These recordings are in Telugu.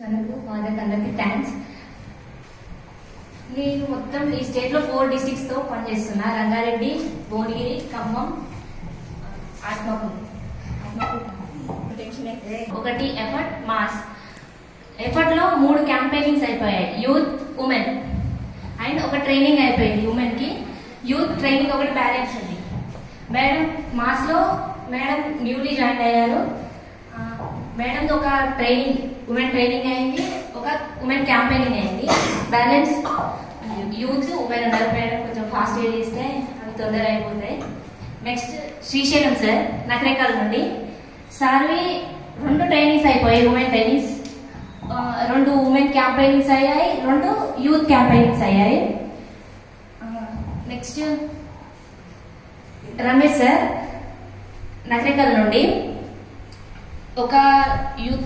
అందరికీ థ్యాంక్స్. నేను మొత్తం ఈ స్టేట్ లో 4 డిస్ట్రిక్ట్స్ తో పనిచేస్తున్నా. రంగారెడ్డి, భువనగిరి, ఖమ్మం, ఆత్మకూరు. ఒకటి ఎఫర్ట్ మాస్. ఎఫర్ట్ లో 3 క్యాంపెయినింగ్స్ అయిపోయాయి. యూత్, ఉమెన్ అండ్ ఒక ట్రైనింగ్ అయిపోయింది. ఉమెన్ కి యూత్ ట్రైనింగ్ ఒకటి బ్యాలెన్స్ ఉంది. మేడం మాస్ లో మేడం న్యూలీ జాయిన్ అయ్యారు. మేడం ఒక ట్రైనింగ్, ఉమెన్ ట్రైనింగ్ అయింది, ఒక ఉమెన్ క్యాంపెయినింగ్ అయింది. బ్యాలెన్స్ యూత్, ఉమెన్ ఉన్నారు. మేడం కొంచెం ఫాస్ట్ చేస్తే అవి తొందర అయిపోతాయి. నెక్స్ట్ శ్రీశైలం సార్ నకరేకల్ నుండి. సార్వి 2 ట్రైనింగ్స్ అయిపోయాయి. ఉమెన్ ట్రైనింగ్స్ 2 ఉమెన్ క్యాంపెయినింగ్స్ అయ్యాయి, 2 యూత్ క్యాంపెయినింగ్స్ అయ్యాయి. నెక్స్ట్ రమేష్ సార్ నకరేకల్ నుండి. ఒక యూత్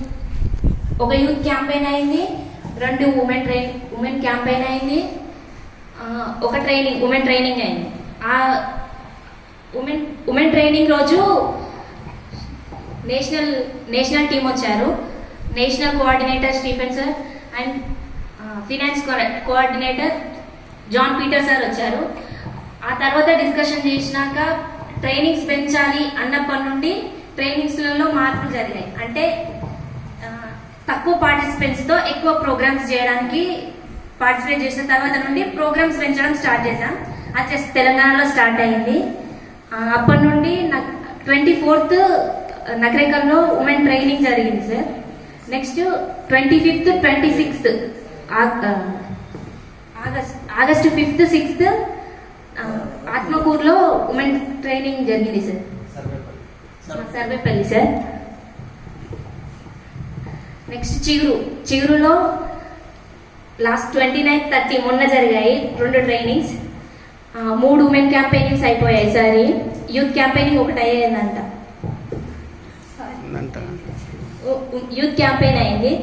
క్యాంపెయిన్ అయింది, 2 ఉమెన్ క్యాంపెయిన్ అయింది, ఒక ట్రైనింగ్ ఉమెన్ ట్రైనింగ్ అయింది. ఆ ఉమెన్ ట్రైనింగ్ రోజు నేషనల్ టీం వచ్చారు. National coordinator Stephen sir and finance coordinator John Peter sir వచ్చారు. ఆ తర్వాత డిస్కషన్ చేసినాక ట్రైనింగ్స్ పెంచాలి అన్నప్పటి నుండి ట్రైనింగ్స్లలో మార్పులు జరిగాయి. అంటే తక్కువ పార్టిసిపెంట్స్ తో ఎక్కువ ప్రోగ్రామ్స్ చేయడానికి పార్టిసిపేట్ చేసిన తర్వాత నుండి ప్రోగ్రామ్స్ పెంచడం స్టార్ట్ చేశాం. అది తెలంగాణలో స్టార్ట్ అయింది. అప్పటి నుండి 24th నకరేకల్లో ఉమెన్ ట్రైనింగ్ జరిగింది sir. Next 25th, 26th August 5th, 6th ఆత్మకూరులో ఉమెన్ ట్రైనింగ్ జరిగింది సార్. సర్వేపల్లి సార్. నెక్స్ట్ చిగురులో లాస్ట్ 29th, 30 మొన్న జరిగాయి 2 ట్రైనింగ్స్. 3 ఉమెన్ క్యాంపెయినింగ్స్ అయిపోయాయి సార్. యూత్ క్యాంపెయినింగ్ ఒకటి అయ్యేదంట. యూత్ క్యాంపెయిన్ అయింది.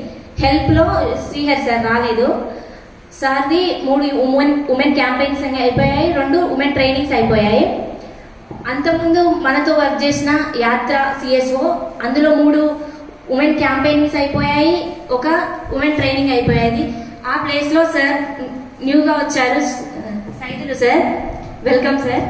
హెల్ప్ లో శ్రీహరి సార్ రాలేదు. సార్ది 3 ఉమెన్ క్యాంపెయిన్స్ అయిపోయాయి, 2 ఉమెన్ ట్రైనింగ్స్ అయిపోయాయి. అంతకుముందు మనతో వర్క్ చేసిన యాత్ర సిఎస్ఓ, అందులో 3 ఉమెన్ క్యాంపెయినింగ్స్ అయిపోయాయి, ఒక ఉమెన్ ట్రైనింగ్ అయిపోయాయి. ఆ ప్లేస్ లో సార్ న్యూగా వచ్చారు సైదులు సార్. Welcome sir.